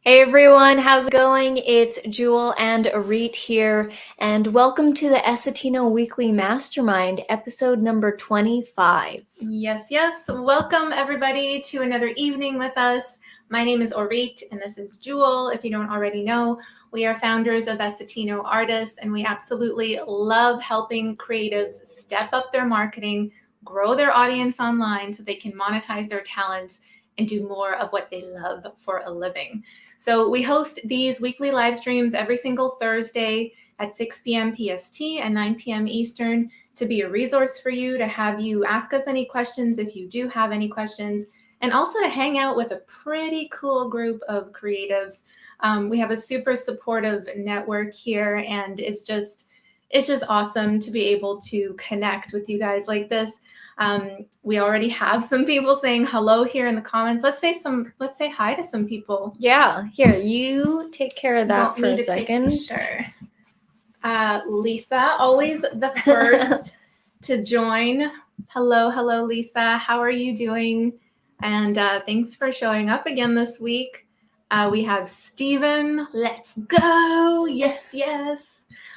Hey everyone, how's it going? It's Jewel and Arit here, and welcome to the Essetino Weekly Mastermind, episode number 25. Yes. Welcome everybody to another evening with us. My name is Orit and this is Jewel. If you don't already know, we are founders of Essetino Artists, and we absolutely love helping creatives step up their marketing, grow their audience online so they can monetize their talents and do more of what they love for a living. So we host these weekly live streams every single Thursday at 6 p.m. PST and 9 p.m. Eastern to be a resource for you, to have you ask us any questions if you do have any questions, and also to hang out with a pretty cool group of creatives. We have a super supportive network here, and it's just awesome to be able to connect with you guys like this. We already have some people saying hello here in the comments. Let's say hi to some people. Yeah, here, you take care of that for a second. Sure. Lisa, always the first to join. Hello, Lisa. How are you doing? And thanks for showing up again this week. We have Steven. Let's go. Yes.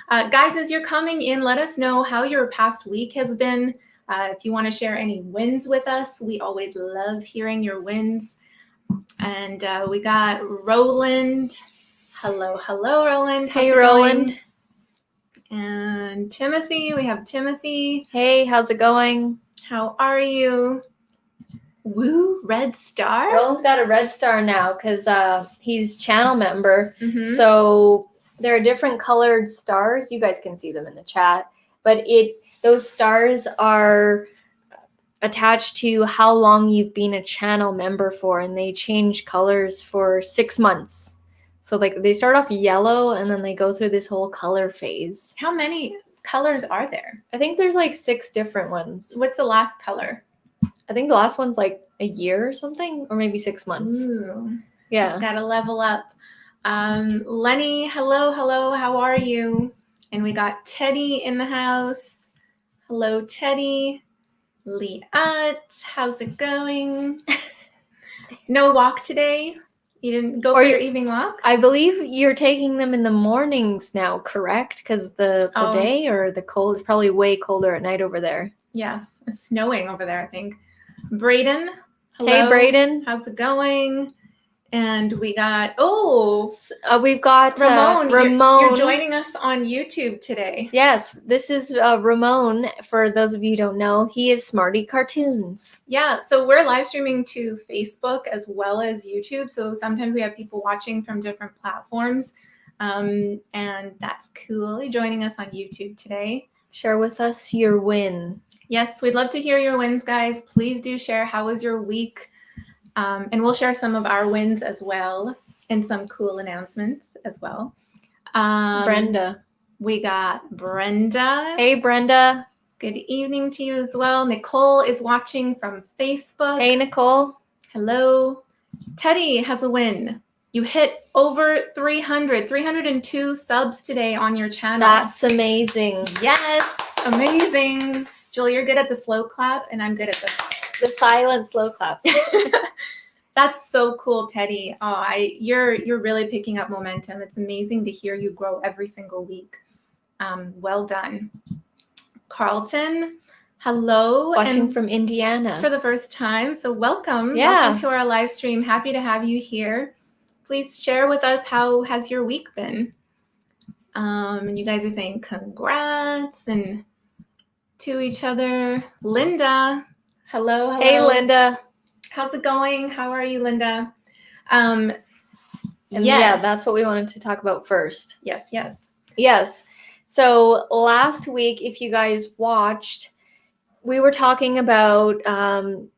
Guys, as you're coming in, let us know how your past week has been. If you want to share any wins with us, we always love hearing your wins. And we got Roland. Hello, Roland. Hey, Roland. And Timothy, we have Timothy. Hey, how's it going? How are you? Woo, red star? Roland's got a red star now because he's channel member. Mm-hmm. So there are different colored stars. You guys can see them in the chat. But those stars are attached to how long you've been a channel member for, and they change colors for 6 months. So like they start off yellow and then they go through this whole color phase. How many colors are there? I think there's like 6 different ones. What's the last color? I think the last one's like a year or something, or maybe 6 months. Ooh. Yeah. Gotta level up. Lenny, hello, how are you? And we got Teddy in the house. Hello, Teddy. Liat, how's it going? No walk today? You didn't go for your evening walk? I believe you're taking them in the mornings now, correct? Because the day or the cold is probably way colder at night over there. Yes, it's snowing over there, I think. Braden, hello. Hey, Braden. How's it going? And we got, we've got Ramon. Ramon. You're joining us on YouTube today. Yes, this is Ramon. For those of you who don't know, he is Smarty Cartoons. Yeah, so we're live streaming to Facebook as well as YouTube. So sometimes we have people watching from different platforms. And that's cool. You're joining us on YouTube today. Share with us your win. Yes, we'd love to hear your wins, guys. Please do share. How was your week? And we'll share some of our wins as well and some cool announcements as well. Brenda. We got Brenda. Hey, Brenda. Good evening to you as well. Nicole is watching from Facebook. Hey, Nicole. Hello. Teddy has a win. You hit over 302 subs today on your channel. That's amazing. Yes, amazing. Julie, you're good at the slow clap, and I'm good at the silent slow clap. That's so cool, Teddy. You're really picking up momentum. It's amazing to hear you grow every single week. Well done. Carlton, hello. Watching from Indiana. For the first time, so welcome. Yeah. Welcome to our live stream. Happy to have you here. Please share with us, how has your week been? And you guys are saying congrats and to each other. Linda, hello. Hey, Linda. How's it going? How are you, Linda? Yes. Yeah, that's what we wanted to talk about first. Yes. So last week, if you guys watched, we were talking about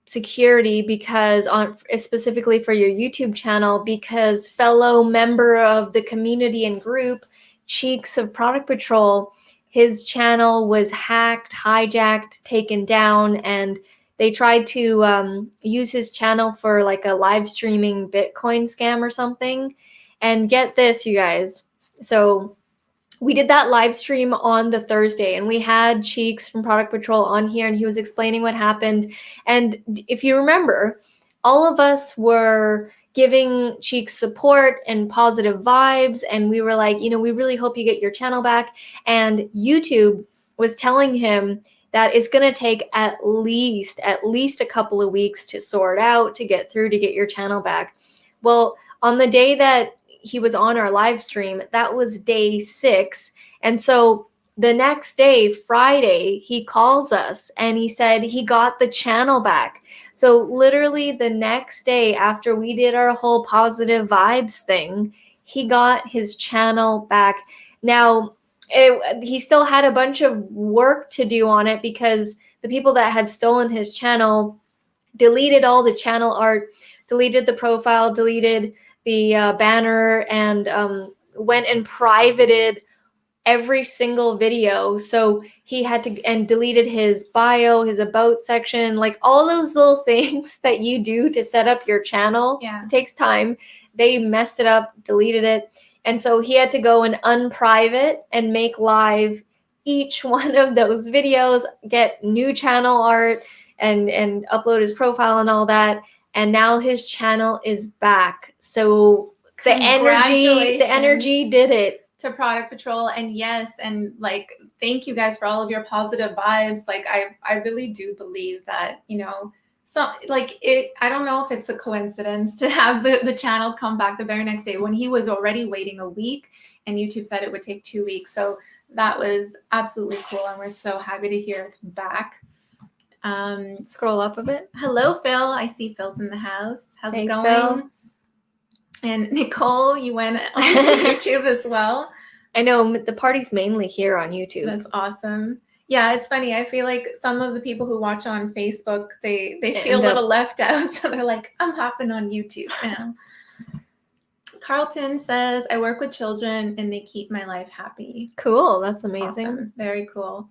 security because specifically for your YouTube channel, because fellow member of the community and group, Cheeks of Product Patrol, his channel was hacked, hijacked, taken down, and they tried to use his channel for like a live streaming Bitcoin scam or something. And get this, you guys. So we did that live stream on the Thursday, and we had Cheeks from Product Patrol on here, and he was explaining what happened. And if you remember, all of us were giving Cheeks support and positive vibes. And we were like, we really hope you get your channel back. And YouTube was telling him that it's going to take at least a couple of weeks to sort out, to get through, to get your channel back. Well, on the day that he was on our live stream, that was day 6. And so the next day, Friday, he calls us and he said he got the channel back. So literally the next day after we did our whole positive vibes thing, he got his channel back. Now, he still had a bunch of work to do on it because the people that had stolen his channel deleted all the channel art, deleted the profile, deleted the banner, and went and privated every single video. So he had to, and deleted his bio, his about section, like all those little things that you do to set up your channel. Yeah. It takes time. They messed it up, deleted it. And so he had to go and unprivate and make live each one of those videos, get new channel art, and upload his profile and all that. And now his channel is back. So the energy did it. To Product Patrol. And yes, and like, thank you guys for all of your positive vibes. Like, I really do believe that, so like I don't know if it's a coincidence to have the channel come back the very next day when he was already waiting a week and YouTube said it would take 2 weeks. So that was absolutely cool. And we're so happy to hear it's back. Scroll up a bit. Hello, Phil. I see Phil's in the house. How's it going? Phil. And Nicole, you went onto YouTube as well. I know, the party's mainly here on YouTube. That's awesome. Yeah, it's funny. I feel like some of the people who watch on Facebook, they feel a little left out. So they're like, I'm hopping on YouTube now. Carlton says, I work with children and they keep my life happy. Cool. That's amazing. Awesome. Very cool.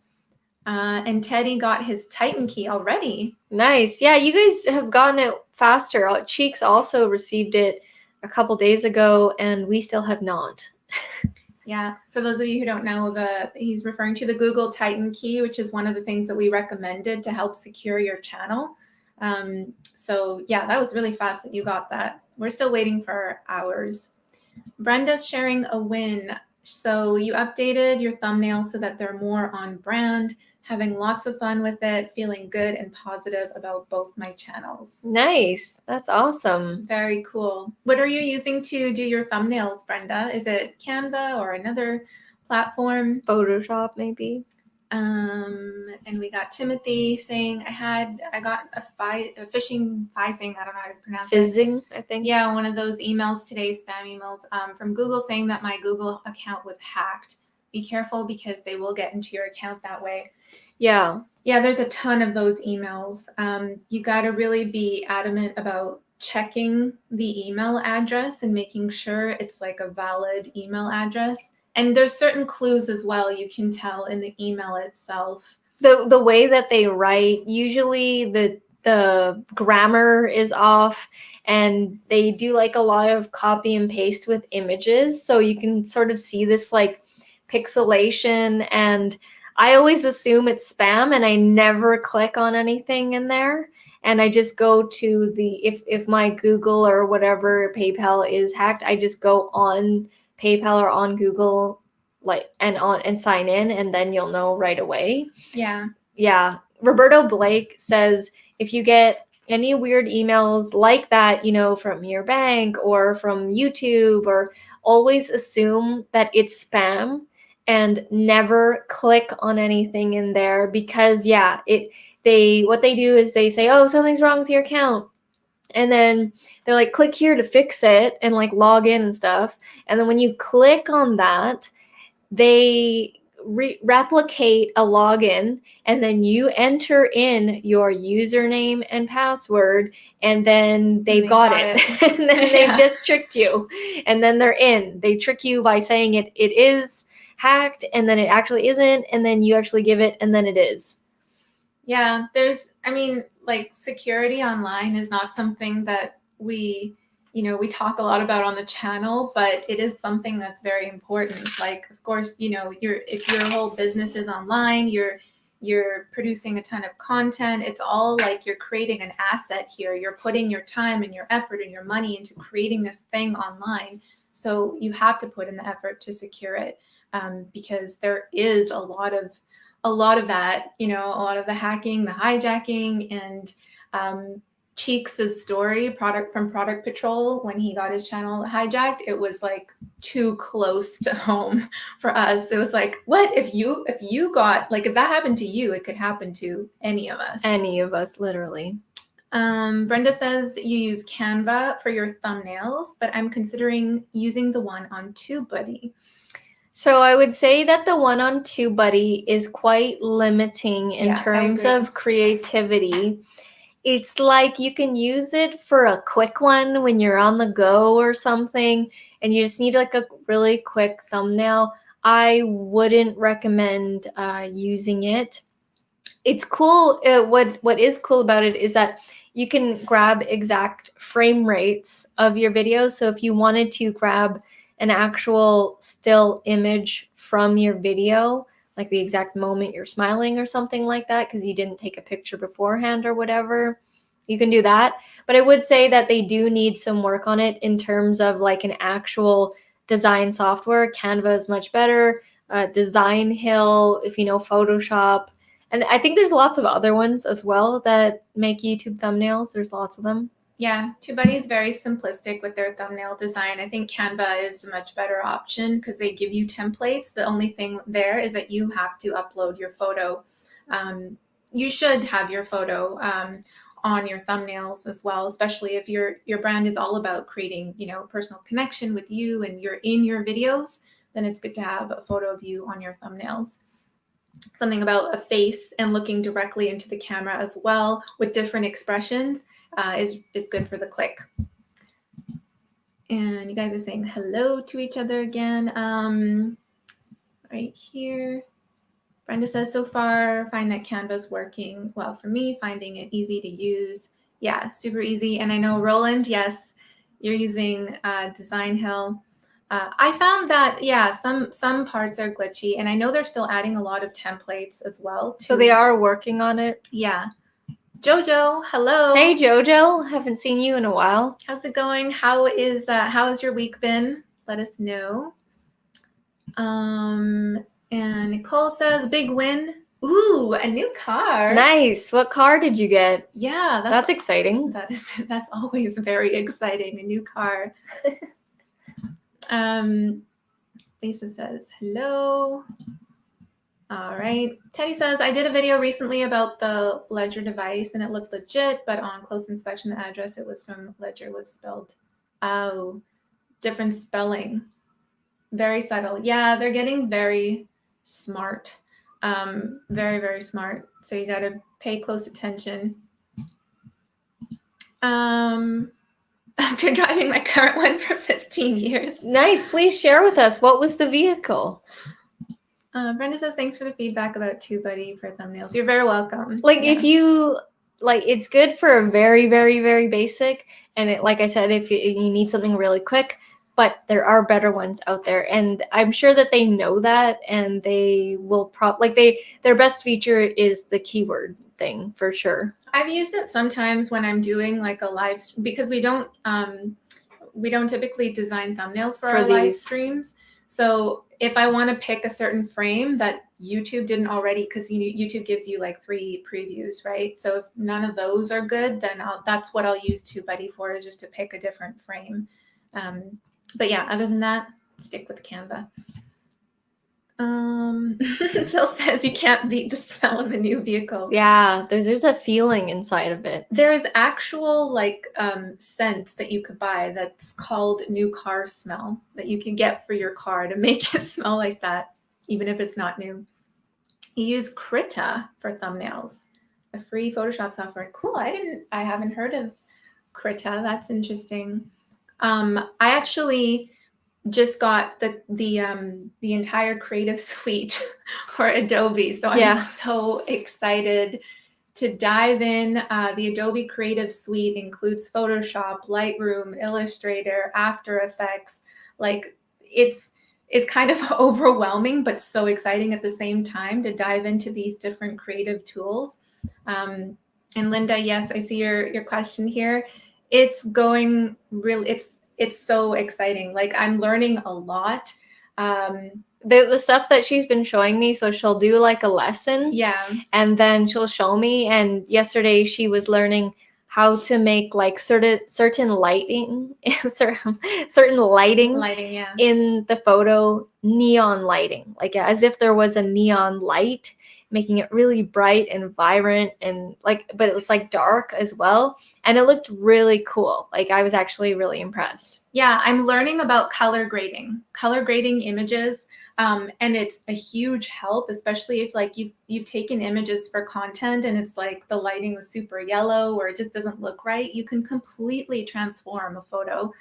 And Teddy got his Titan key already. Nice. Yeah, you guys have gotten it faster. Cheeks also received it a couple days ago, and we still have not. Yeah. For those of you who don't know, he's referring to the Google Titan key, which is one of the things that we recommended to help secure your channel. So yeah, that was really fast that you got that. We're still waiting for ours. Brenda's sharing a win. So you updated your thumbnails so that they're more on brand, having lots of fun with it, feeling good and positive about both my channels. Nice. That's awesome. Very cool. What are you using to do your thumbnails, Brenda? Is it Canva or another platform? Photoshop, maybe. And we got Timothy saying I got a phishing, I don't know how to pronounce it. Fizzing, I think. Yeah, one of those emails today, spam emails, from Google saying that my Google account was hacked. Be careful because they will get into your account that way. Yeah. Yeah, there's a ton of those emails. You got to really be adamant about checking the email address and making sure it's like a valid email address. And there's certain clues as well you can tell in the email itself. The way that they write, usually the grammar is off, and they do like a lot of copy and paste with images. So you can sort of see this like pixelation, and I always assume it's spam and I never click on anything in there. And I just go to if my Google or whatever PayPal is hacked, I just go on PayPal or on Google and sign in, and then you'll know right away. Yeah. Yeah. Roberto Blake says if you get any weird emails like that, from your bank or from YouTube, or always assume that it's spam and never click on anything in there, because what they do is they say, oh, something's wrong with your account. And then they're like, click here to fix it and like log in and stuff. And then when you click on that, they replicate a login, and then you enter in your username and password, and then they've got it. And then they've just tricked you, and then they're in. They trick you by saying it is hacked, and then it actually isn't, and then you actually give it, and then it is. Yeah, like security online is not something that we talk a lot about on the channel, but it is something that's very important. Like, of course, if your whole business is online, you're you're producing a ton of content. It's all like you're creating an asset here. You're putting your time and your effort and your money into creating this thing online. So you have to put in the effort to secure it, because there is a lot of that, a lot of the hacking, the hijacking, and Cheeks' story, Product Patrol, when he got his channel hijacked, it was like too close to home for us. It was like, what if you got, like, if that happened to you, it could happen to any of us. Any of us, literally. Brenda says you use Canva for your thumbnails, but I'm considering using the one on TubeBuddy. So I would say that the one on TubeBuddy is quite limiting in terms of creativity. It's like you can use it for a quick one when you're on the go or something, and you just need like a really quick thumbnail. I wouldn't recommend using it. It's cool. What is cool about it is that you can grab exact frame rates of your videos. So if you wanted to grab an actual still image from your video, like the exact moment you're smiling or something like that, because you didn't take a picture beforehand or whatever, you can do that. But I would say that they do need some work on it in terms of like an actual design software. Canva is much better. Handheld, if you know Photoshop. And I think there's lots of other ones as well that make YouTube thumbnails. There's lots of them. Yeah, TubeBuddy is very simplistic with their thumbnail design. I think Canva is a much better option because they give you templates. The only thing there is that you have to upload your photo. You should have your photo on your thumbnails as well, especially if your brand is all about creating, personal connection with you and you're in your videos, then it's good to have a photo of you on your thumbnails. Something about a face and looking directly into the camera as well with different expressions is good for the click. And you guys are saying hello to each other again. Right here. Brenda says, so far, find that Canva's working well for me, finding it easy to use. Yeah, super easy. And I know, Roland, yes, you're using Handheld. I found that, yeah, some parts are glitchy, and I know they're still adding a lot of templates as well. So they are working on it? Yeah. Jojo, hello. Hey, Jojo. Haven't seen you in a while. How's it going? How has your week been? Let us know. And Nicole says, big win. Ooh, a new car. Nice. What car did you get? Yeah, that's exciting. That's always very exciting, a new car. Lisa says, hello. All right. Teddy says, I did a video recently about the Ledger device and it looked legit, but on close inspection, the address it was from Ledger was spelled, different spelling. Very subtle. Yeah, they're getting very smart. Very, very smart. So you got to pay close attention. I've been driving my current one for 15 years. Nice. Please share with us. What was the vehicle? Brenda says, thanks for the feedback about TubeBuddy for thumbnails. You're very welcome. If you, it's good for a very, very, very basic. And like I said, if you need something really quick, but there are better ones out there. And I'm sure that they know that, and they will their best feature is the keyword thing for sure. I've used it sometimes when I'm doing like a live, because we don't typically design thumbnails for our live streams. So if I want to pick a certain frame that YouTube didn't already, because YouTube gives you like 3 previews, right? So if none of those are good, then that's what I'll use TubeBuddy for, is just to pick a different frame. But yeah, other than that, stick with Canva. Phil says you can't beat the smell of a new vehicle. Yeah, there's a feeling inside of it. There's actual scent that you could buy that's called new car smell that you can get for your car to make it smell like that, even if it's not new. You use Krita for thumbnails, a free Photoshop software. Cool. I haven't heard of Krita. That's interesting. I actually just got the entire creative suite for Adobe. So I'm so excited to dive in. The Adobe Creative Suite includes Photoshop, Lightroom, Illustrator, After Effects. It's is kind of overwhelming, but so exciting at the same time to dive into these different creative tools. And Linda, yes, I see your question here. It's going really, it's so exciting. Like I'm learning a lot. The stuff that she's been showing me, so she'll do like a lesson, Yeah. and then she'll show me. And yesterday she was learning how to make like certain lighting, certain lighting Yeah. in the photo, neon lighting, like as if there was a neon light, making it really bright and vibrant, and like, but it was like dark as well, and it looked really cool. Like I was actually really impressed. Yeah, I'm learning about color grading images. And it's a huge help, especially if like you've taken images for content and it's like the lighting was super yellow or it just doesn't look right. You can completely transform a photo.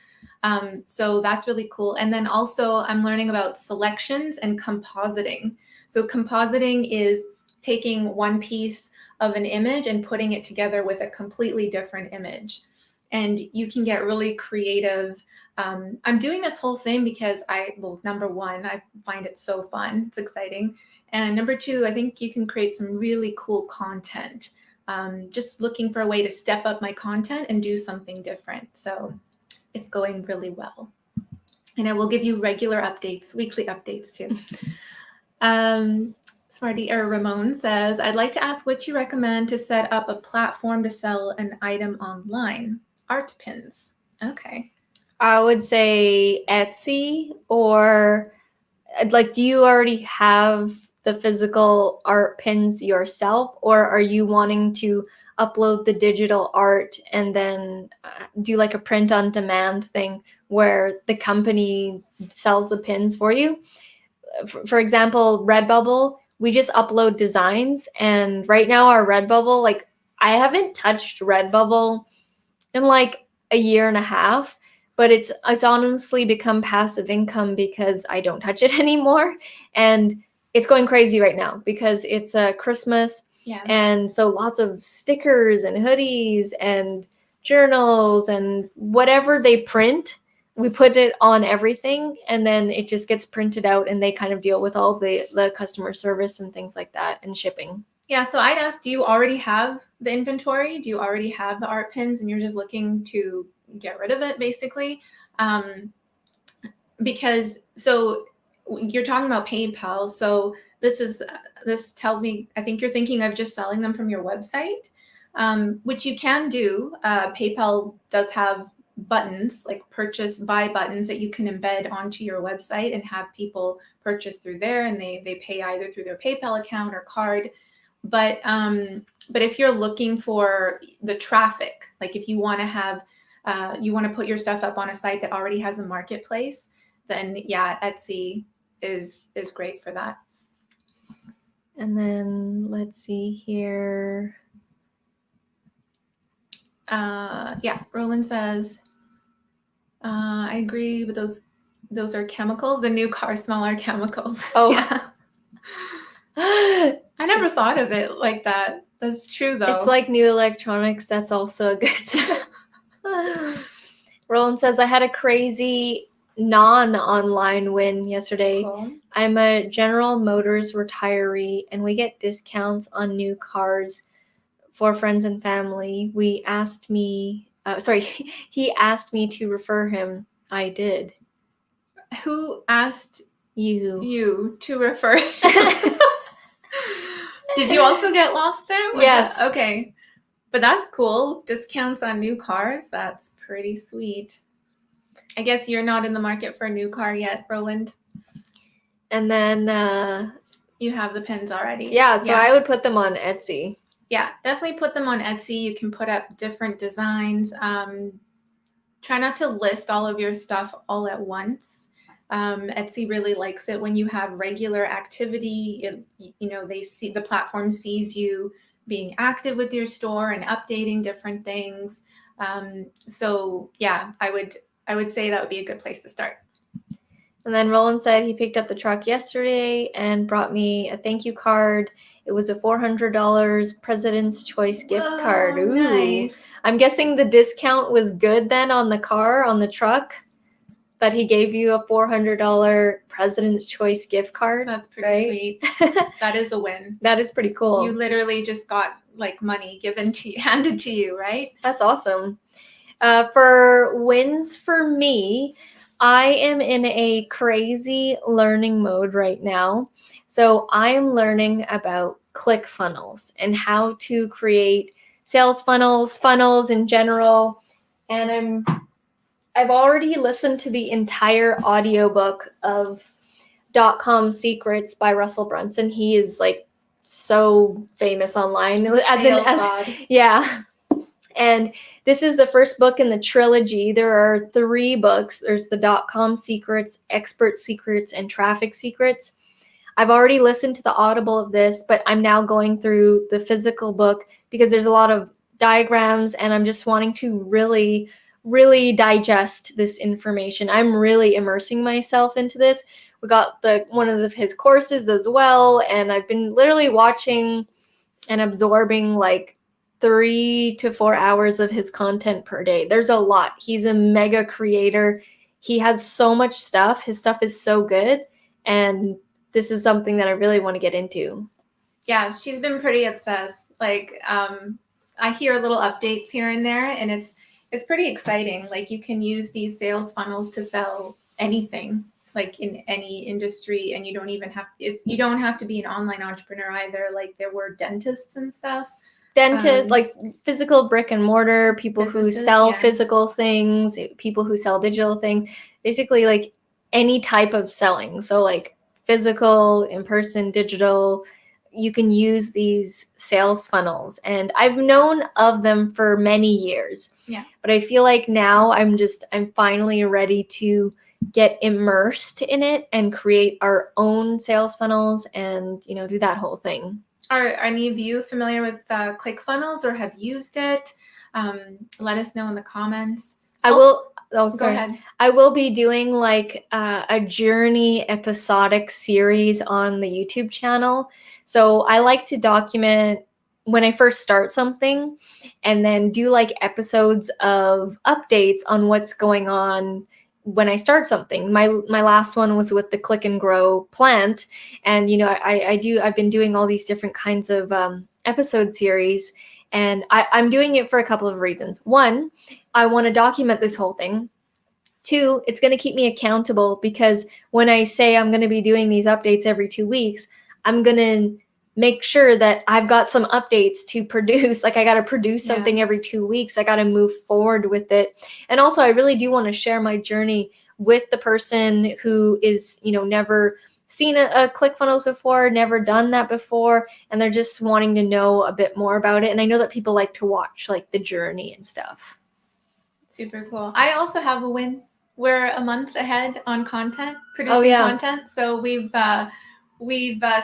So that's really cool. And then also I'm learning about selections and compositing. So compositing is taking one piece of an image and putting it together with a completely different image. And you can get really creative. I'm doing this whole thing because number one, I find it so fun. It's exciting. And number two, I think you can create some really cool content. Just looking for a way to step up my content and do something different. So it's going really well. And I will give you regular updates, weekly updates too. Ramon says, I'd like to ask what you recommend to set up a platform to sell an item online. Art pins. Okay. I would say Etsy, or like, do you already have the physical art pins yourself, or are you wanting to upload the digital art and then do like a print on demand thing where the company sells the pins for you? For example, Redbubble, we just upload designs, and right now our Redbubble, like I haven't touched Redbubble in like a year and a half, but it's honestly become passive income because I don't touch it anymore. And it's going crazy right now because it's Christmas. Yeah. And so lots of stickers and hoodies and journals and whatever they print, we put it on everything, and then it just gets printed out, and they kind of deal with all the customer service and things like that and shipping. Yeah, so I'd ask, do you already have the inventory? Do you already have the art pins and you're just looking to get rid of it, basically? Because so you're talking about PayPal. So this tells me, I think you're thinking of just selling them from your website, which you can do. PayPal does have buttons, like buy buttons that you can embed onto your website and have people purchase through there, and they pay either through their PayPal account or card. But if you're looking for the traffic, like if you want to have, you want to put your stuff up on a site that already has a marketplace, then yeah, Etsy is great for that. And then let's see here. Yeah, Roland says, I agree with those. Those are chemicals. The new car smell are chemicals. Oh. Yeah. I never thought of it like that. That's true, though. It's like new electronics. That's also a good. Roland says, I had a crazy non-online win yesterday. Cool. I'm a General Motors retiree, and we get discounts on new cars for friends and family. He asked me to refer him. I did. Who asked you to refer him? Did you also get lost there? Yes. Okay. But that's cool. Discounts on new cars. That's pretty sweet. I guess you're not in the market for a new car yet, Roland. And then you have the pins already. Yeah, so I would put them on Etsy. Yeah, definitely put them on Etsy. You can put up different designs. Try not to list all of your stuff all at once. Etsy really likes it when you have regular activity. They see, the platform sees you being active with your store and updating different things. So yeah, I would say that would be a good place to start. And then Roland said he picked up the truck yesterday and brought me a thank you card. It was a $400 President's Choice gift card. Ooh, nice. I'm guessing the discount was good then on the truck. that he gave you a $400 President's Choice gift card. That's pretty right? sweet. That is a win. That is pretty cool. You literally just got like money given to you, handed to you, right? That's awesome. For wins for me, I am in a crazy learning mode right now. So I am learning about ClickFunnels and how to create sales funnels in general. And I've already listened to the entire audiobook of .com Secrets by Russell Brunson. He is like so famous online. Yeah. And this is the first book in the trilogy. There are 3 books. There's the .com Secrets, Expert Secrets, and Traffic Secrets. I've already listened to the Audible of this, but I'm now going through the physical book because there's a lot of diagrams and I'm just wanting to really, really digest this information. I'm really immersing myself into this. We got one of his courses as well, and I've been literally watching and absorbing like 3 to 4 hours of his content per day. There's a lot. He's a mega creator. He has so much stuff. His stuff is so good. And this is something that I really want to get into. Yeah, she's been pretty obsessed. Like, I hear little updates here and there, and it's pretty exciting. Like, you can use these sales funnels to sell anything, like in any industry, and you don't have to be an online entrepreneur either. Like, there were dentists and stuff. Like physical brick and mortar, people who sell physical things, people who sell digital things, basically like any type of selling. So like physical, in-person, digital, you can use these sales funnels. And I've known of them for many years. Yeah. But I feel like now I'm finally ready to get immersed in it and create our own sales funnels and, do that whole thing. Are any of you familiar with ClickFunnels or have used it? Let us know in the comments. Go ahead. I will be doing like a journey episodic series on the YouTube channel. So I like to document when I first start something and then do like episodes of updates on what's going on when I start something. My last one was with the Click and Grow plant. And, I've been doing all these different kinds of episode series, and I'm doing it for a couple of reasons. 1, I want to document this whole thing. 2, it's going to keep me accountable because when I say I'm going to be doing these updates every 2 weeks, I'm going to make sure that I've got some updates to produce. Like I got to produce something every 2 weeks. I got to move forward with it. And also I really do want to share my journey with the person who is, never seen a ClickFunnels before, never done that before. And they're just wanting to know a bit more about it. And I know that people like to watch like the journey and stuff. Super cool. I also have a win. We're a month ahead on content, producing content. So we've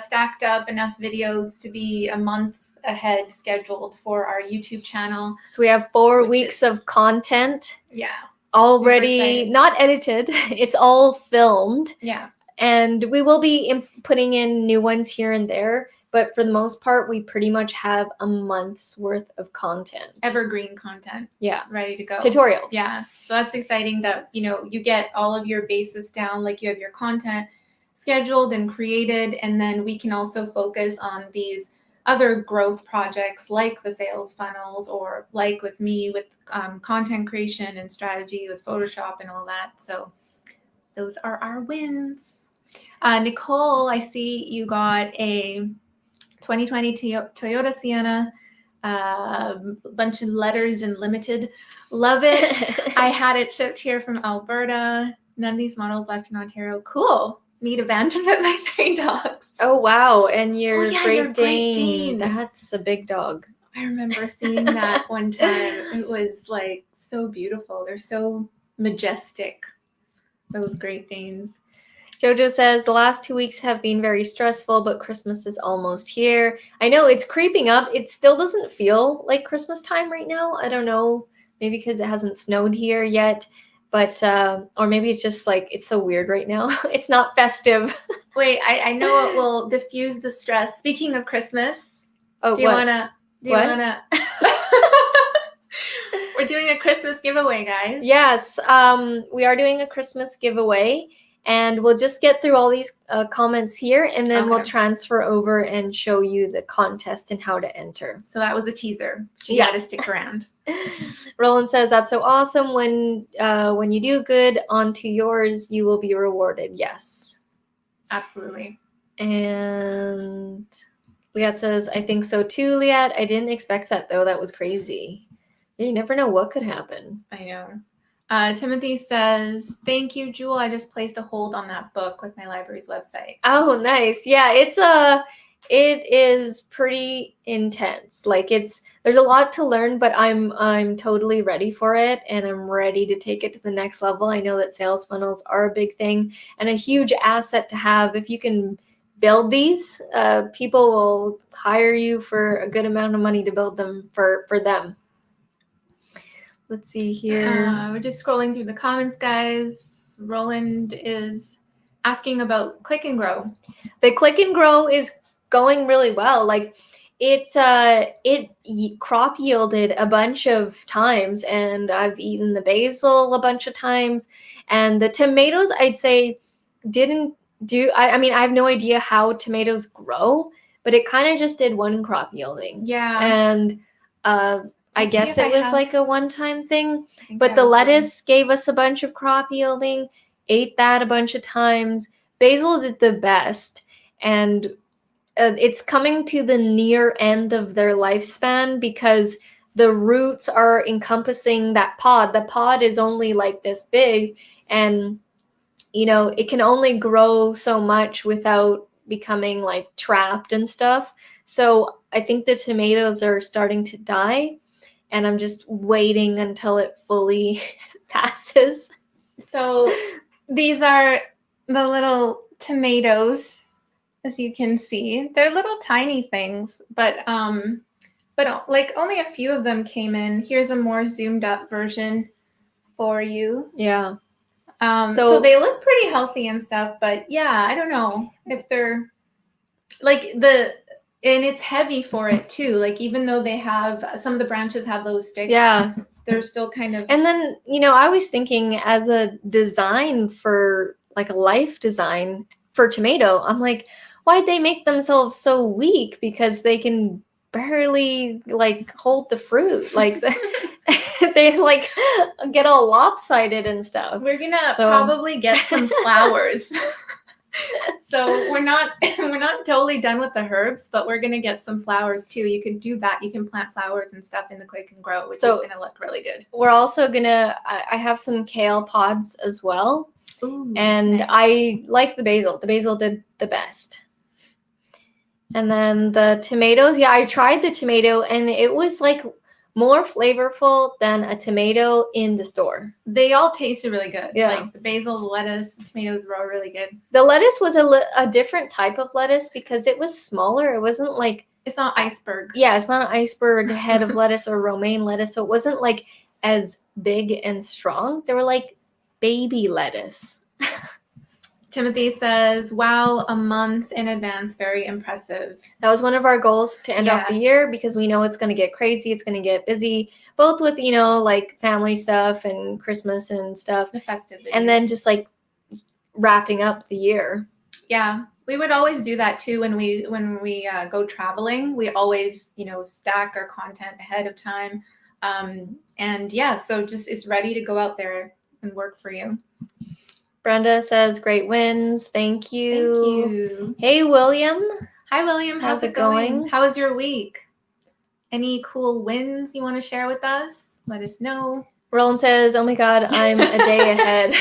stacked up enough videos to be a month ahead scheduled for our YouTube channel. So we have 4 weeks of content. Yeah. Already not edited. It's all filmed. Yeah. And we will be putting in new ones here and there. But for the most part, we pretty much have a month's worth of content. Evergreen content. Yeah. Ready to go. Tutorials. Yeah. So that's exciting that, you get all of your bases down, like you have your content scheduled and created, and then we can also focus on these other growth projects like the sales funnels or like with me with content creation and strategy with Photoshop and all that. So those are our wins. Nicole, I see you got a 2020 Toyota Sienna, bunch of letters in limited. Love it. I had it shipped here from Alberta. None of these models left in Ontario. Cool. Need a van to fit my 3 dogs. Oh, wow. And your Great Great Dane. That's a big dog. I remember seeing that one time. It was like so beautiful. They're so majestic, those Great Danes. Jojo says, the last 2 weeks have been very stressful, but Christmas is almost here. I know it's creeping up. It still doesn't feel like Christmas time right now. I don't know. Maybe because it hasn't snowed here yet. But, or maybe it's just like, it's so weird right now. It's not festive. Wait, I know it will diffuse the stress. Speaking of Christmas, we're We're doing a Christmas giveaway, guys. Yes, we are doing a Christmas giveaway, and we'll just get through all these comments here, and then we'll transfer over and show you the contest and how to enter. So that was a teaser. You got to stick around. Roland says, that's so awesome. When you do good onto yours, you will be rewarded. Yes. Absolutely. And Liat says, I think so too, Liat. I didn't expect that, though. That was crazy. You never know what could happen. I know. Timothy says, thank you, Jewel. I just placed a hold on that book with my library's website. Oh, nice. Yeah, it is pretty intense. Like there's a lot to learn, but I'm totally ready for it, and I'm ready to take it to the next level. I know that sales funnels are a big thing and a huge asset to have. If you can build these, people will hire you for a good amount of money to build them for them. Let's see here. We're just scrolling through the comments, guys. Roland is asking about Click and Grow. The Click and Grow is going really well. Like it crop yielded a bunch of times, and I've eaten the basil a bunch of times, and the tomatoes I'd say didn't do. I mean, I have no idea how tomatoes grow, but it kind of just did one crop yielding. Yeah. And I guess it was like a one-time thing, but the lettuce gave us a bunch of crop yielding, ate that a bunch of times. Basil did the best, and it's coming to the near end of their lifespan because the roots are encompassing that pod. The pod is only like this big, and it can only grow so much without becoming like trapped and stuff. So I think the tomatoes are starting to die, and I'm just waiting until it fully passes. So these are the little tomatoes, as you can see. They're little tiny things, but like only a few of them came in. Here's a more zoomed up version for you. Yeah. So they look pretty healthy and stuff, but yeah, I don't know if they're like and it's heavy for it too. Like even though they have some of the branches have those sticks. Yeah. They're still kind of. And then, I was thinking as a design for like a life design for tomato, I'm like, why'd they make themselves so weak? Because they can barely like hold the fruit. Like they like get all lopsided and stuff. We're gonna probably get some flowers. So we're not totally done with the herbs, but we're gonna get some flowers too. You can do that. You can plant flowers and stuff in the Click and Grow, which is gonna look really good. We're also I have some kale pods as well. Ooh, and nice. I like the basil. The basil did the best. And then the tomatoes, I tried the tomato, and it was like more flavorful than a tomato in the store. They all tasted really good. Yeah. Like the basil, the lettuce, the tomatoes were all really good. The lettuce was a different type of lettuce because it was smaller. It wasn't like... It's not iceberg. Yeah, it's not an iceberg head of lettuce or romaine lettuce. So it wasn't like as big and strong. They were like baby lettuce. Timothy says, wow, a month in advance. Very impressive. That was one of our goals to end off the year because we know it's going to get crazy. It's going to get busy, both with, like family stuff and Christmas and stuff. The festivities. And then just like wrapping up the year. Yeah. We would always do that too when we go traveling. We always, stack our content ahead of time. And yeah, so just it's ready to go out there and work for you. Brenda says, great wins. Thank you. Thank you. Hey, William. Hi, William. How's it going? How was your week? Any cool wins you want to share with us? Let us know. Roland says, oh my God, I'm a day ahead.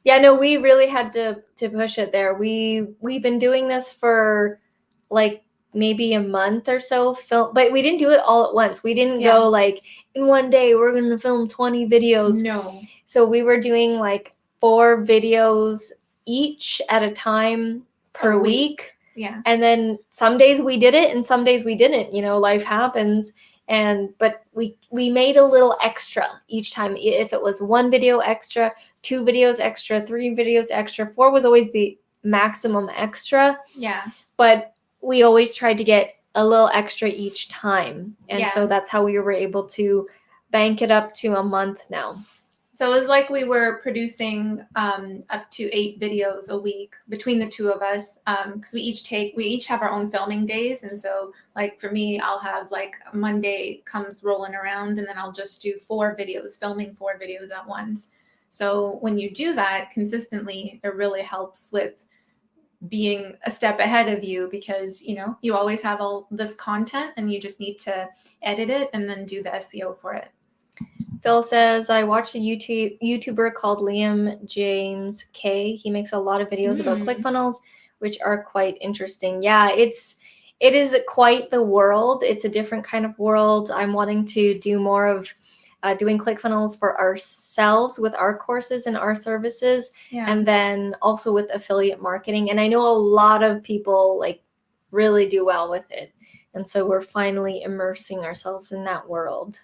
Yeah, no, we really had to push it there. We've been doing this for like maybe a month or so, but we didn't do it all at once. We didn't go like, in one day, we're going to film 20 videos. No. So we were doing like 4 videos each at a time per week. Yeah. And then some days we did it and some days we didn't. Life happens. But we made a little extra each time. If it was 1 video extra, 2 videos extra, 3 videos extra, 4 was always the maximum extra. Yeah. But we always tried to get a little extra each time. And so that's how we were able to bank it up to a month now. So it was like we were producing up to 8 videos a week between the two of us, because we each have our own filming days. And so like for me, I'll have like Monday comes rolling around and then I'll just do 4 videos, filming 4 videos at once. So when you do that consistently, it really helps with being a step ahead of you, because you always have all this content and you just need to edit it and then do the SEO for it. Phil says, I watched a YouTuber called Liam James K. He makes a lot of videos about ClickFunnels, which are quite interesting. Yeah, it is quite the world. It's a different kind of world. I'm wanting to do more of doing ClickFunnels for ourselves with our courses and our services, and then also with affiliate marketing. And I know a lot of people like really do well with it. And so we're finally immersing ourselves in that world.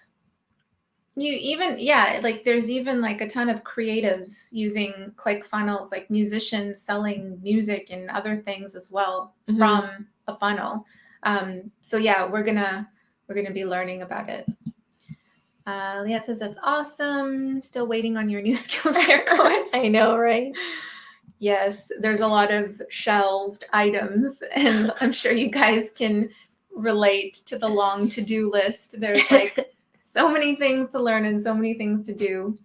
There's even like a ton of creatives using ClickFunnels, like musicians selling music and other things as well from a funnel. So yeah, we're gonna be learning about it. Leah says that's awesome. Still waiting on your new Skillshare course. I know, right? Yes, there's a lot of shelved items, and I'm sure you guys can relate to the long to-do list. There's like so many things to learn and so many things to do.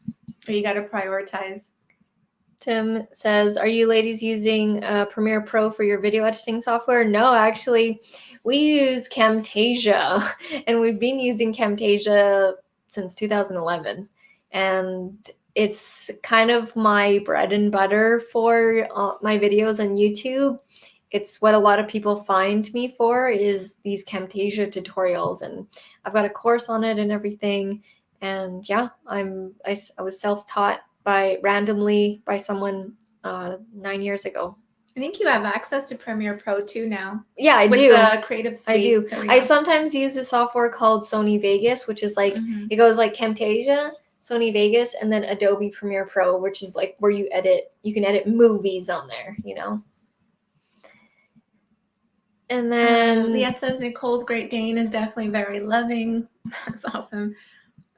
You got to prioritize. Tim says, are you ladies using Premiere Pro for your video editing software? No, actually, we use Camtasia, and we've been using Camtasia since 2011. And it's kind of my bread and butter for my videos on YouTube. It's what a lot of people find me for, is these Camtasia tutorials, and I've got a course on it and everything. And yeah, I was self-taught randomly by someone 9 years ago. I think you have access to Premiere Pro too now. Yeah, I do. With the Creative Suite. I do. I sometimes use a software called Sony Vegas, which is like, it goes like Camtasia, Sony Vegas, and then Adobe Premiere Pro, which is like where you can edit movies on there, And then Leah says Nicole's Great Dane is definitely very loving. That's awesome.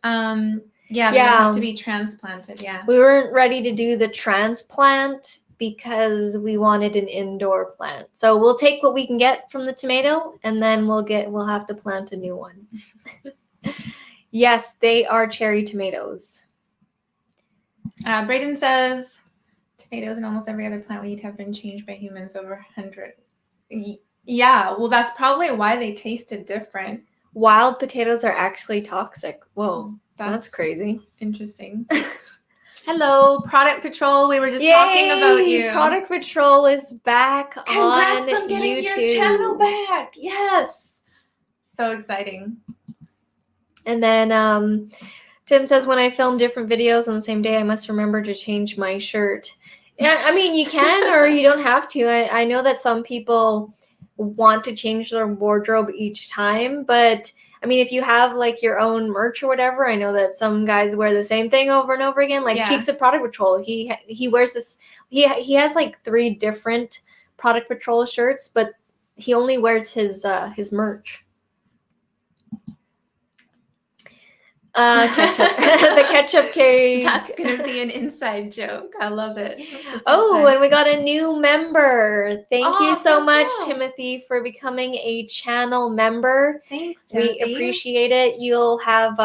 They have to be transplanted. Yeah. We weren't ready to do the transplant because we wanted an indoor plant. So we'll take what we can get from the tomato, and then we'll have to plant a new one. Yes, they are cherry tomatoes. Braden says tomatoes and almost every other plant we eat have been changed by humans over 100. Yeah, well, that's probably why they tasted different. Wild potatoes are actually toxic. Whoa, that's crazy. Interesting. Hello, Product Patrol. We were just talking about you. Product Patrol is back. Congrats on getting your channel back. Yes. So exciting. And then Tim says, when I film different videos on the same day, I must remember to change my shirt. Yeah, I mean, you can or you don't have to. I know that some people want to change their wardrobe each time, but I mean, if you have like your own merch or whatever, I know that some guys wear the same thing over and over again. Like Cheeks of Product Patrol, he wears this. He has like 3 different Product Patrol shirts, but he only wears his merch. Ketchup. The ketchup cake. That's gonna be an inside joke. I love it. And we got a new member. Thank you so much, Timothy, for becoming a channel member. Thanks, Timothy. We appreciate it. You'll have,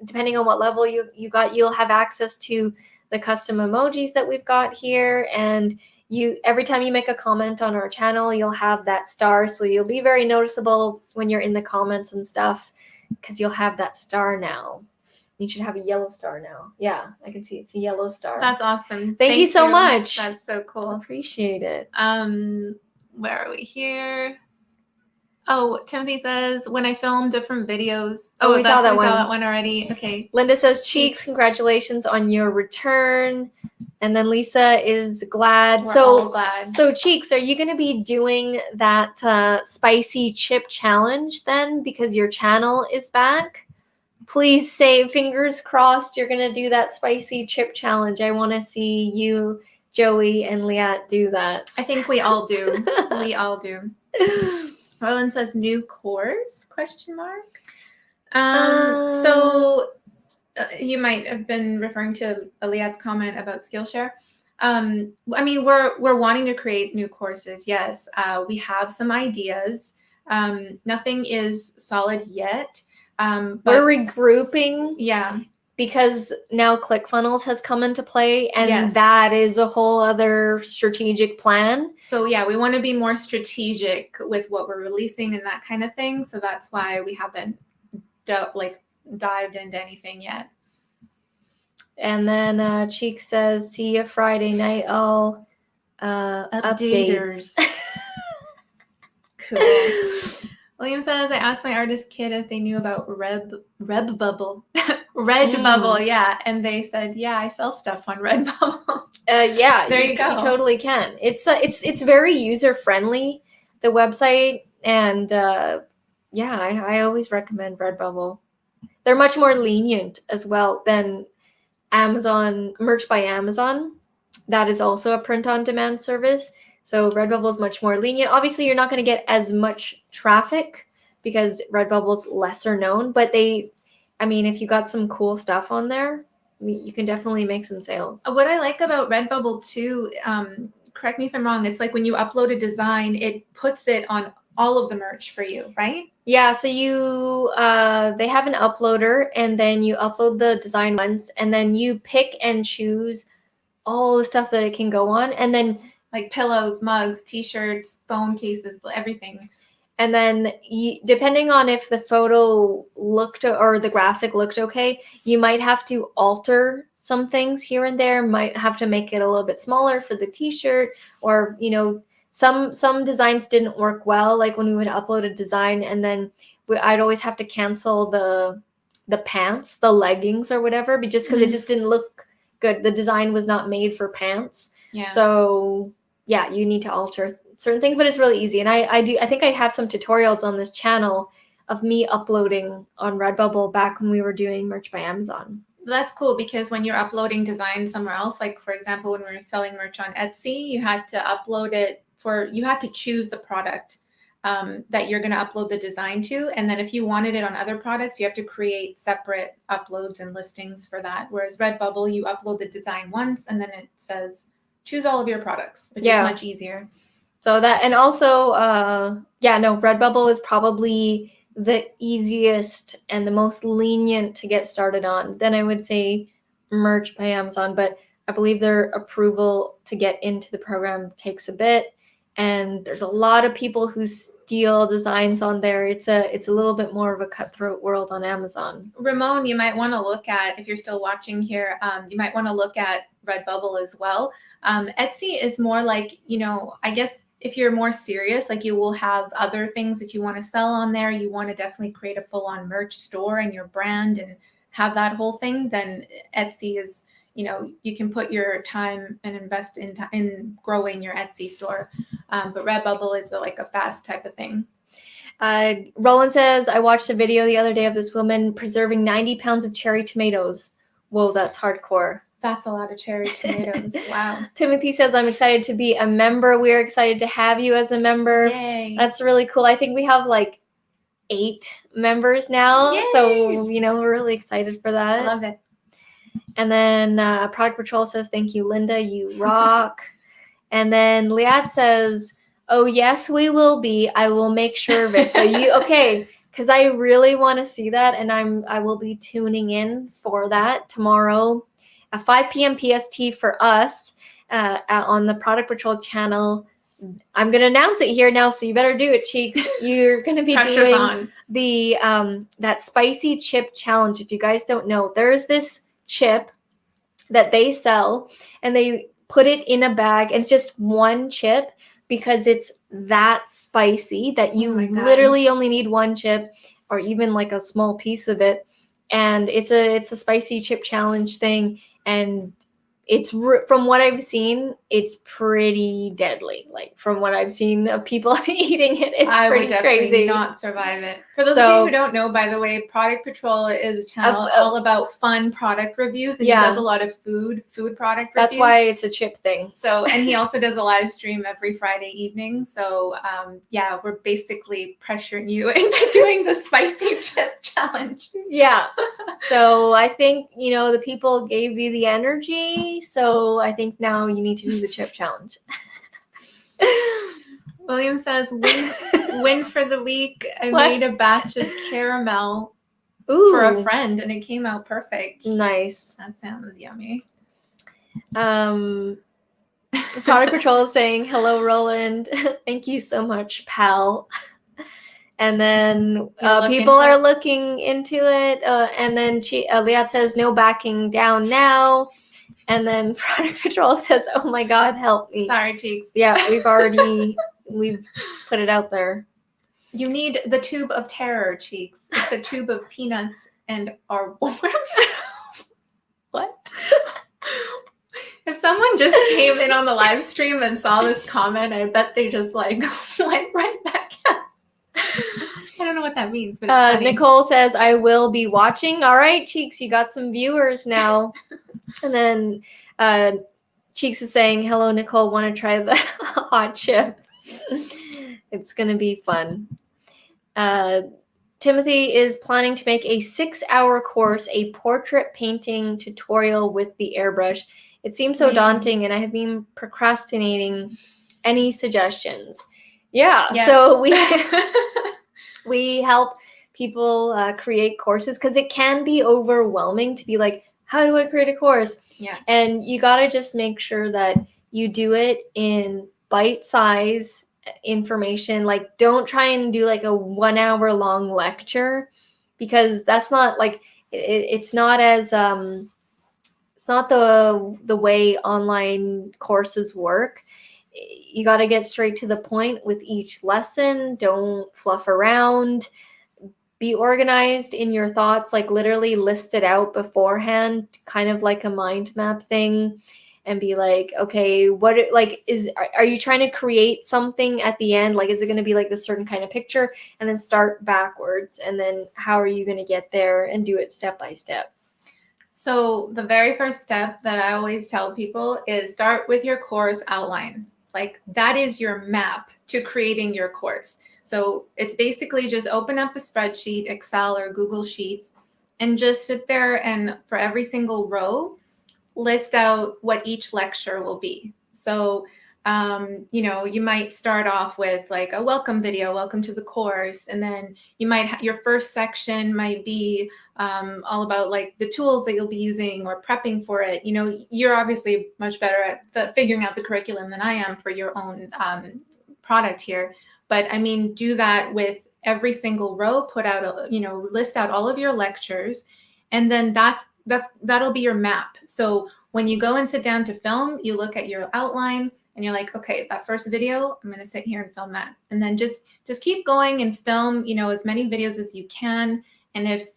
depending on what level you got, you'll have access to the custom emojis that we've got here. And every time you make a comment on our channel, you'll have that star. So you'll be very noticeable when you're in the comments and stuff, because you'll have that star now. You should have a yellow star now. Yeah, I can see it's a yellow star. That's awesome. Thank you so much. That's so cool. Appreciate it. Where are we here? Oh, Timothy says, when I film different videos. Oh, we saw that one already. Okay. Linda says, Cheeks, congratulations on your return. And then Lisa is glad. We're all glad. So Cheeks, are you going to be doing that spicy chip challenge then, because your channel is back? Please say, fingers crossed, you're going to do that spicy chip challenge. I want to see you, Joey, and Liat do that. I think we all do. We all do. Roland says, new course? ? So You might have been referring to Liat's comment about Skillshare. I mean, we're wanting to create new courses. Yes, we have some ideas. Nothing is solid yet. But we're regrouping. Yeah. Because now ClickFunnels has come into play, and Yes. that is a whole other strategic plan. So yeah, we want to be more strategic with what we're releasing and that kind of thing. So that's why we haven't dived into anything yet. And then Cheek says, see you Friday night, all updaters. Cool. William says, I asked my artist kid if they knew about Redbubble. Redbubble, yeah. And they said, yeah, I sell stuff on Redbubble. Yeah, there you go. You totally can. It's very user friendly, the website, and yeah, I always recommend Redbubble. They're much more lenient as well than Amazon, Merch by Amazon. That is also a print on demand service. So Redbubble is much more lenient. Obviously, you're not going to get as much traffic because Redbubble's lesser known, but if you got some cool stuff on there, you can definitely make some sales. What I like about Redbubble too, correct me if I'm wrong, it's like when you upload a design, it puts it on all of the merch for you, right? Yeah, so they have an uploader, and then you upload the design once, and then you pick and choose all the stuff that it can go on, and then like pillows, mugs, t-shirts, phone cases, everything. And then depending on if the photo looked or the graphic looked okay, you might have to alter some things here and there, might have to make it a little bit smaller for the t-shirt, or some designs didn't work well, like when we would upload a design and then I'd always have to cancel the pants, the leggings or whatever, just because it just didn't look good. The design was not made for pants. Yeah. So yeah, you need to alter certain things, but it's really easy. And I think I have some tutorials on this channel of me uploading on Redbubble back when we were doing Merch by Amazon. That's cool, because when you're uploading designs somewhere else, like for example, when we were selling merch on Etsy, you had to upload it you had to choose the product that you're going to upload the design to. And then if you wanted it on other products, you have to create separate uploads and listings for that. Whereas Redbubble, you upload the design once and then it says, choose all of your products, which is much easier. So that, and also, Redbubble is probably the easiest and the most lenient to get started on. Then I would say Merch by Amazon, but I believe their approval to get into the program takes a bit. And there's a lot of people who steal designs on there. It's a little bit more of a cutthroat world on Amazon. Ramon, you might want to look at, if you're still watching here, you might want to look at Redbubble as well. Etsy is more like, I guess if you're more serious, like you will have other things that you want to sell on there. You want to definitely create a full-on merch store and your brand and have that whole thing. Then Etsy is, you can put your time and invest in growing your Etsy store. But Redbubble is like a fast type of thing. Roland says, I watched a video the other day of this woman preserving 90 pounds of cherry tomatoes. Whoa, that's hardcore. That's a lot of cherry tomatoes. Wow. Timothy says, I'm excited to be a member. We're excited to have you as a member. Yay. That's really cool. I think we have like 8 members now. Yay. So, we're really excited for that. I love it. And then Product Patrol says, thank you, Linda. You rock. And then Liat says, oh, yes, we will be. I will make sure of it. So okay, because I really want to see that. And I will be tuning in for that tomorrow at 5 p.m. PST for us on the Product Patrol channel. I'm going to announce it here now, so you better do it, Cheeks. You're going to be doing the that spicy chip challenge. If you guys don't know, there's this chip that they sell, and they put it in a bag, and it's just one chip because it's that spicy that you literally only need one chip or even like a small piece of it. And it's a spicy chip challenge thing. And from what I've seen, it's pretty deadly. Like from what I've seen of people eating it, it's I pretty would definitely crazy. not survive it. For those of you who don't know, by the way, Product Patrol is a channel all about fun product reviews, and he does a lot of food product reviews. That's why it's a chip thing. So, and he also does a live stream every Friday evening. So, yeah, we're basically pressuring you into doing the spicy chip challenge. Yeah. So I think, the people gave you the energy. So I think now you need to do the chip challenge. William says, win for the week. I made a batch of caramel for a friend and it came out perfect. Nice. That sounds yummy. The Product Patrol is saying, hello, Roland. Thank you so much, pal. And then people are looking into it. And then Liat says, no backing down now. And then Product Patrol says, oh my God, help me. Sorry, Cheeks. Yeah, we've put it out there. You need the tube of terror, Cheeks. It's a tube of peanuts and our warm. What? If someone just came in on the live stream and saw this comment, I bet they just went right back out. I don't know what that means, but it's funny. Nicole says, I will be watching. All right, Cheeks, you got some viewers now. And then Cheeks is saying, hello, Nicole, want to try the hot chip? It's going to be fun. Timothy is planning to make a 6-hour course, a portrait painting tutorial with the airbrush. It seems so daunting, and I have been procrastinating. Any suggestions? Yeah, yes. So we help people create courses because it can be overwhelming to be like, how do I create a course? Yeah. And you got to just make sure that you do it in bite-size information. Like, don't try and do like a 1-hour long lecture, because that's not like, it's not as, it's not the way online courses work. You got to get straight to the point with each lesson. Don't fluff around. Be organized in your thoughts, like literally list it out beforehand, kind of like a mind map thing, and be like, okay, are you trying to create something at the end? Like, is it going to be like this certain kind of picture? And then start backwards. And then how are you going to get there, and do it step by step? So the very first step that I always tell people is start with your course outline. Like, that is your map to creating your course. So it's basically just open up a spreadsheet, Excel or Google Sheets, and just sit there and for every single row, list out what each lecture will be. So, you might start off with like a welcome video, welcome to the course. And then you might, your first section might be all about like the tools that you'll be using or prepping for it. You're obviously much better at figuring out the curriculum than I am for your own product here. But I mean, do that with every single row, put out, list out all of your lectures, and then that'll be your map. So when you go and sit down to film, you look at your outline and you're like, okay, that first video, I'm going to sit here and film that. And then just keep going and film, as many videos as you can. And if,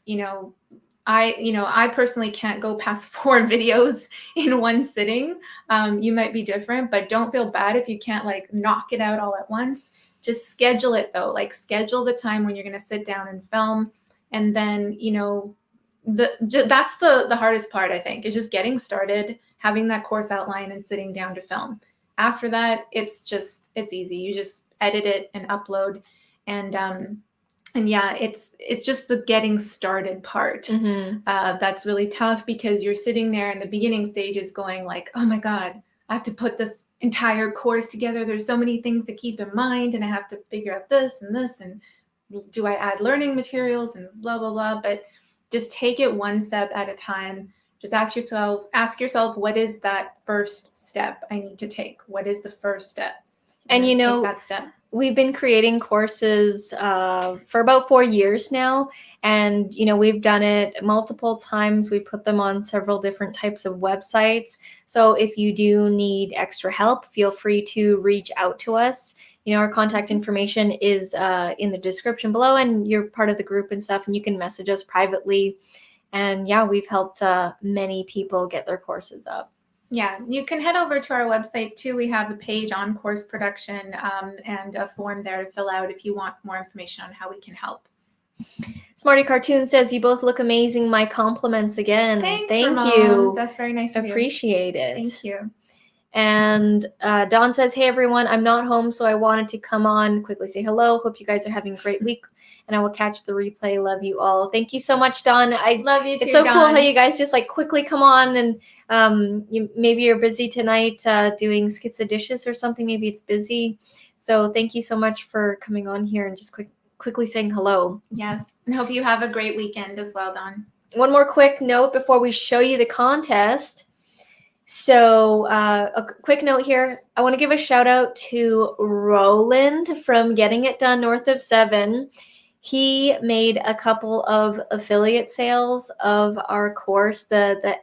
I personally can't go past 4 videos in one sitting. You might be different, but don't feel bad if you can't like knock it out all at once. Just schedule it though, like schedule the time when you're going to sit down and film. And then, that's the hardest part, I think, is just getting started, having that course outline and sitting down to film. After that, it's easy. You just edit it and upload. And yeah, it's just the getting started part. Mm-hmm. That's really tough, because you're sitting there in the beginning stages going like, oh my God, I have to put this entire course together. There's so many things to keep in mind, and I have to figure out this, and do I add learning materials and blah, blah, blah. But just take it one step at a time. Just ask yourself, what is that first step I need to take? What is the first step? And take that step. We've been creating courses for about 4 years now. And, we've done it multiple times. We put them on several different types of websites. So if you do need extra help, feel free to reach out to us. Our contact information is in the description below, and you're part of the group and stuff, and you can message us privately. And yeah, we've helped many people get their courses up. Yeah, you can head over to our website too. We have a page on course production and a form there to fill out if you want more information on how we can help. Smarty Cartoon says, you both look amazing. My compliments again. Thanks, Thank Ramon. you. That's very nice of you. Appreciate it. Thank you. And Dawn says, hey, everyone, I'm not home, so I wanted to come on, quickly say hello. Hope you guys are having a great week, and I will catch the replay. Love you all. Thank you so much, Dawn. I love you too, It's so Dawn. cool how you guys just like quickly come on, and maybe you're busy tonight doing skips of dishes or something. Maybe it's busy. So thank you so much for coming on here and just quickly saying hello. Yes, and hope you have a great weekend as well, Dawn. One more quick note before we show you the contest. So a quick note here. I want to give a shout out to Roland from Getting It Done North of 7. He made a couple of affiliate sales of our course, the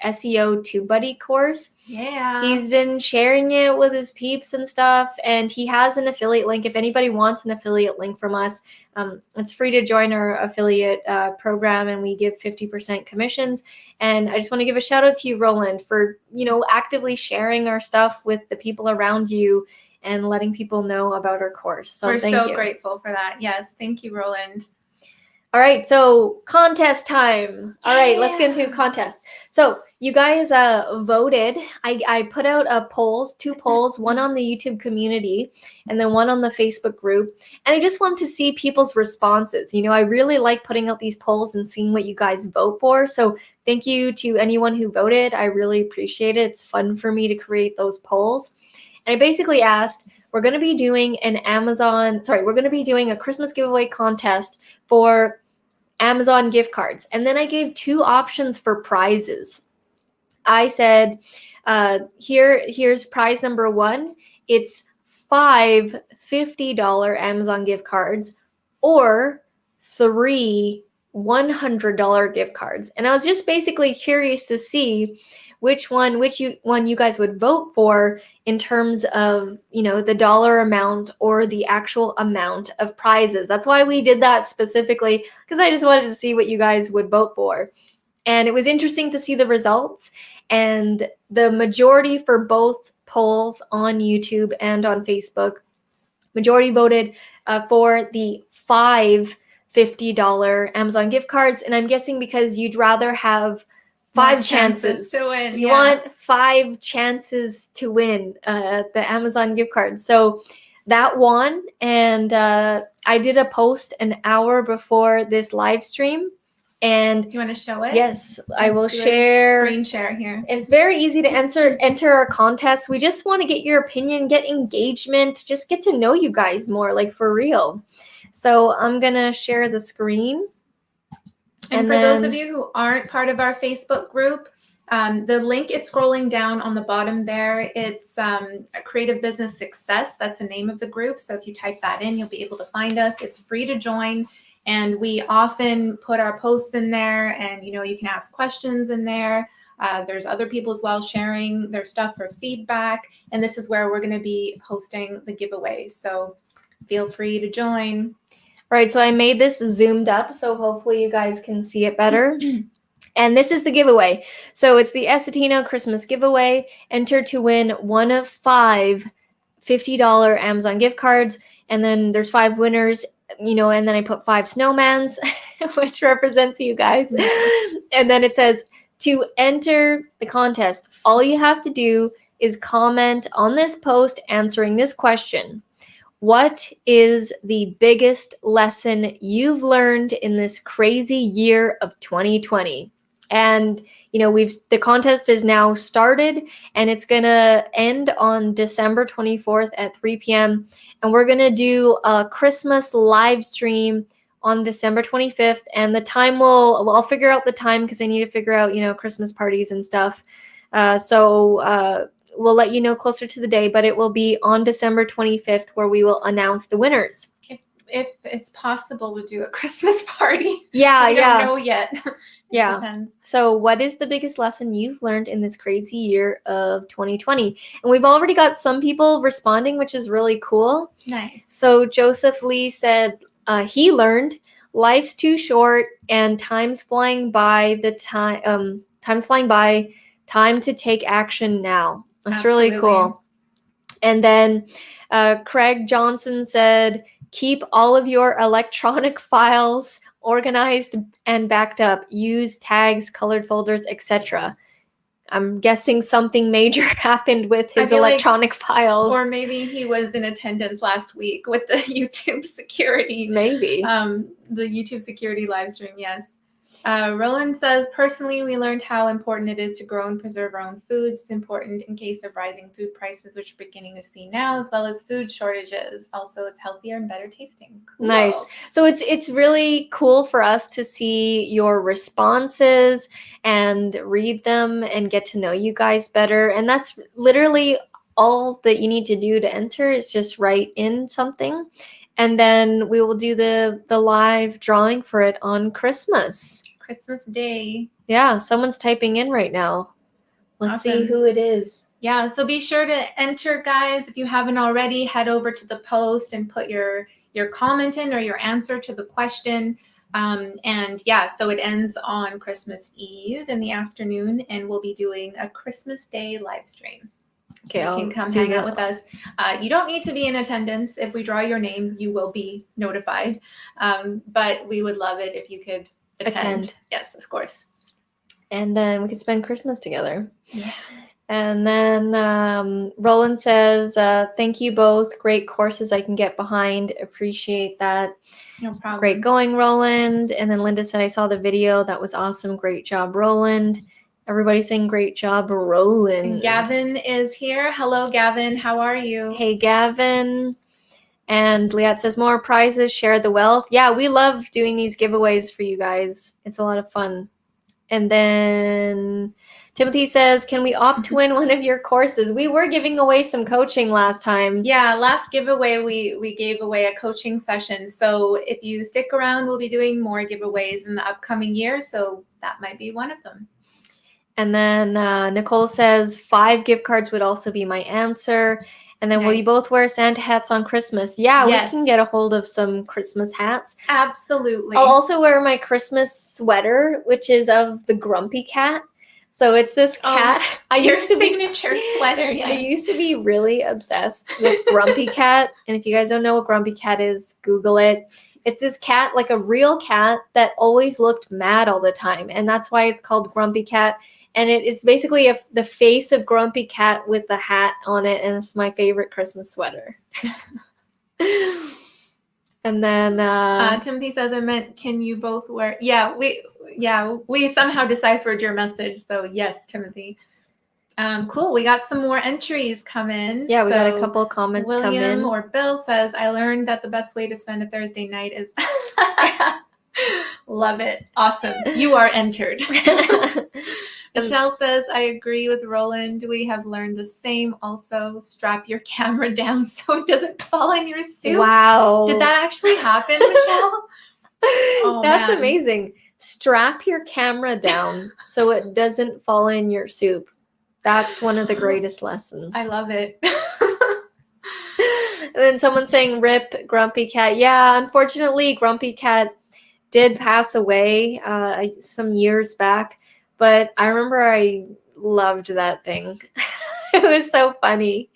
SEO TubeBuddy course. Yeah. He's been sharing it with his peeps and stuff, and he has an affiliate link. If anybody wants an affiliate link from us, it's free to join our affiliate program, and we give 50% commissions. And I just want to give a shout out to you, Roland, for actively sharing our stuff with the people around you and letting people know about our course. So we're thank so you. Grateful for that. Yes, thank you, Roland. All right, so contest time. All right, let's get into contest. So you guys voted. I put out two polls, one on the YouTube community and then one on the Facebook group. And I just wanted to see people's responses. I really like putting out these polls and seeing what you guys vote for. So thank you to anyone who voted. I really appreciate it. It's fun for me to create those polls. And I basically asked, we're going to be doing a Christmas giveaway contest for Amazon gift cards. And then I gave two options for prizes. I said, here's prize number one. It's 5 $50 Amazon gift cards or 3 $100 gift cards. And I was just basically curious to see which one you guys would vote for in terms of, the dollar amount or the actual amount of prizes. That's why we did that specifically, because I just wanted to see what you guys would vote for. And it was interesting to see the results. And the majority for both polls on YouTube and on Facebook, majority voted for the 5 $50 Amazon gift cards. And I'm guessing because you'd rather have 5 chances to win. You want 5 chances to win the Amazon gift card. So that won. And I did a post an hour before this live stream. And you want to show it? Yes, I will share. Screen share here. It's very easy to enter our contest. We just want to get your opinion, get engagement, just get to know you guys more, like for real. So I'm going to share the screen. And for those of you who aren't part of our Facebook group, the link is scrolling down on the bottom there. It's Creative Business Success. That's the name of the group. So if you type that in, you'll be able to find us. It's free to join. And we often put our posts in there, and you can ask questions in there. There's other people as well sharing their stuff for feedback. And this is where we're going to be hosting the giveaway. So feel free to join. Right, so I made this zoomed up, so hopefully you guys can see it better. And this is the giveaway. So it's the Essetino Christmas giveaway. Enter to win one of 5 $50 Amazon gift cards. And then there's 5 winners, and then I put 5 snowmans, which represents you guys. And then it says, to enter the contest, all you have to do is comment on this post answering this question. What is the biggest lesson you've learned in this crazy year of 2020? And, the contest is now started, and it's going to end on December 24th at 3 p.m. And we're going to do a Christmas live stream on December 25th. And the time I'll figure out the time because I need to figure out, Christmas parties and stuff. So we'll let you know closer to the day, but it will be on December 25th where we will announce the winners. If it's possible to do a Christmas party. Yeah, we don't know yet. Yeah. Depends. So what is the biggest lesson you've learned in this crazy year of 2020? And we've already got some people responding, which is really cool. Nice. So Joseph Lee said he learned life's too short and time's flying by Time to take action now. That's Absolutely. really cool. And then Craig Johnson said, keep all of your electronic files organized and backed up. Use tags, colored folders, etc. I'm guessing something major happened with his electronic files. Or maybe he was in attendance last week with the YouTube security. Maybe. The YouTube security live stream, yes. Roland says, personally, we learned how important it is to grow and preserve our own foods. It's important in case of rising food prices, which we're beginning to see now, as well as food shortages. Also, it's healthier and better tasting. Cool. Nice. So it's really cool for us to see your responses and read them and get to know you guys better. And that's literally all that you need to do to enter is just write in something. And then we will do the live drawing for it on Christmas Day. Yeah, someone's typing in right now. Let's see who it is. Yeah, so be sure to enter, guys. If you haven't already, head over to the post and put your comment in or your answer to the question. And yeah, so it ends on Christmas Eve in the afternoon, and we'll be doing a Christmas Day live stream. Okay, so you can come hang out with us. You don't need to be in attendance. If we draw your name, you will be notified. But we would love it if you could attend. Yes, of course. And then we could spend Christmas together. Yeah. And then Roland says, thank you both. Great courses I can get behind. Appreciate that. No problem. Great going, Roland. And then Linda said, I saw the video. That was awesome. Great job, Roland. Everybody's saying great job, Roland. And Gavin is here. Hello, Gavin. How are you? Hey, Gavin. And Liat says, more prizes, share the wealth. Yeah, we love doing these giveaways for you guys. It's a lot of fun. And then Timothy says, can we opt to win one of your courses? We were giving away some coaching last time. Yeah, last giveaway, we gave away a coaching session. So if you stick around, we'll be doing more giveaways in the upcoming year. So that might be one of them. And then Nicole says, 5 gift cards would also be my answer. And then will you both wear Santa hats on Christmas? Yeah, we can get a hold of some Christmas hats. Absolutely. I'll also wear my Christmas sweater, which is of the Grumpy Cat. So it's this cat. Signature sweater, yes. I used to be really obsessed with Grumpy Cat. And if you guys don't know what Grumpy Cat is, Google it. It's this cat, like a real cat, that always looked mad all the time. And that's why it's called Grumpy Cat. And it is basically the face of Grumpy Cat with the hat on it, and it's my favorite Christmas sweater. And then Timothy says, I meant, can you both wear? Yeah, we somehow deciphered your message. So yes, Timothy. Cool. We got some more entries come in. Yeah, we got a couple comments come in. William or Bill says, I learned that the best way to spend a Thursday night is. Love it. Awesome. You are entered. Michelle says, I agree with Roland. We have learned the same. Also, strap your camera down so it doesn't fall in your soup. Wow. Did that actually happen, Michelle? That's amazing. Strap your camera down so it doesn't fall in your soup. That's one of the greatest lessons. I love it. And then someone saying, rip Grumpy Cat. Yeah, unfortunately, Grumpy Cat did pass away some years back. But I remember I loved that thing. It was so funny.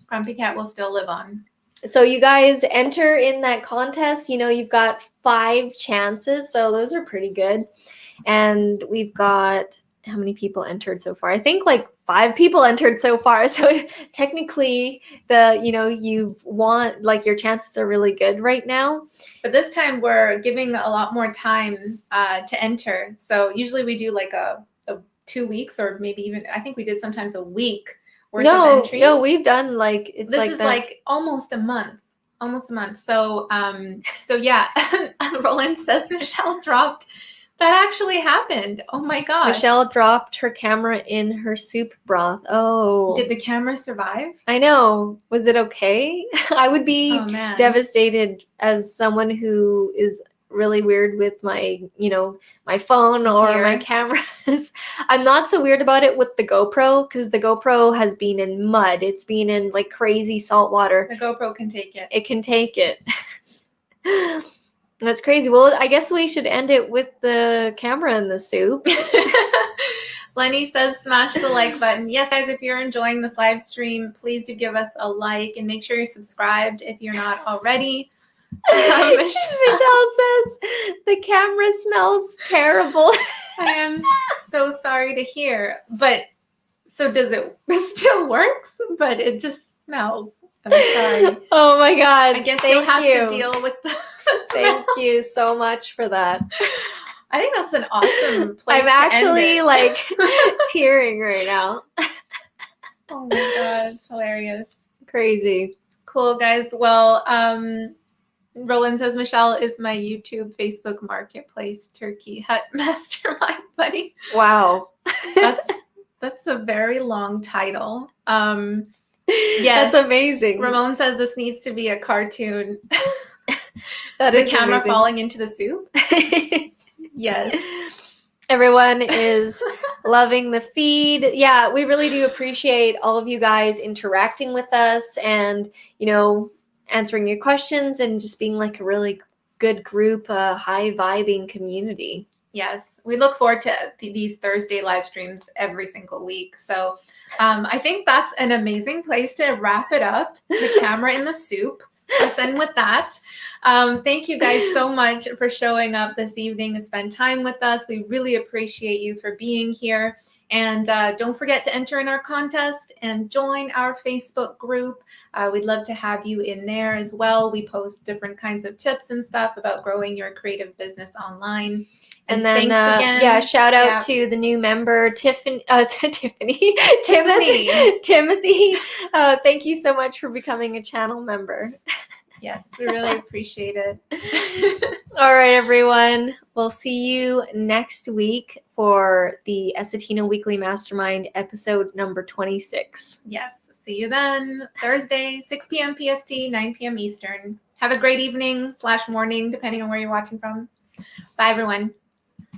Grumpy Cat will still live on. So you guys enter in that contest. You know, you've got 5 chances. So those are pretty good. And we've got, how many people entered so far? I think like 5 people entered so far. So technically you've won, like your chances are really good right now. But this time we're giving a lot more time to enter. So usually we do like a 2 weeks or maybe even, I think we did sometimes a week worth of entries. No, we've done like, it's this like is that. Like almost a month. So yeah, Roland says Michelle dropped. That actually happened. Oh my gosh. Michelle dropped her camera in her soup broth. Oh. Did the camera survive? I know. Was it okay? I would be devastated as someone who is really weird with my phone or my cameras. I'm not so weird about it with the GoPro because the GoPro has been in mud. It's been in like crazy salt water. The GoPro can take it. It can take it. That's crazy. Well, I guess we should end it with the camera in the soup. Lenny says smash the like button. Yes, guys, if you're enjoying this live stream, please do give us a like and make sure you're subscribed if you're not already. Michelle says the camera smells terrible. I am so sorry to hear, but so does it still works, but it just smells. I'm sorry. Oh my God. I guess you'll have to deal with the Thank you so much for that. I think that's an awesome place I'm actually like tearing right now. Oh my God, it's hilarious. Crazy. Cool, guys. Well, Roland says Michelle is my YouTube, Facebook Marketplace, Turkey Hut Mastermind buddy. Wow. That's a very long title. Yes, that's amazing. Ramon says this needs to be a cartoon. That the is camera amazing. falling into the soup. Yes. Everyone is loving the feed. Yeah, we really do appreciate all of you guys interacting with us and, answering your questions and just being like a really good group, a high vibing community. Yes, we look forward to these Thursday live streams every single week. So I think that's an amazing place to wrap it up. The camera in the soup. Let's end with that. Thank you guys so much for showing up this evening to spend time with us. We really appreciate you for being here. And don't forget to enter in our contest and join our Facebook group. We'd love to have you in there as well. We post different kinds of tips and stuff about growing your creative business online. And then, shout out to the new member, Timothy. Thank you so much for becoming a channel member. Yes, we really appreciate it. All right, everyone. We'll see you next week for the Essetino Weekly Mastermind episode number 26. Yes, see you then. Thursday, 6 p.m. PST, 9 p.m. Eastern. Have a great evening /morning, depending on where you're watching from. Bye, everyone.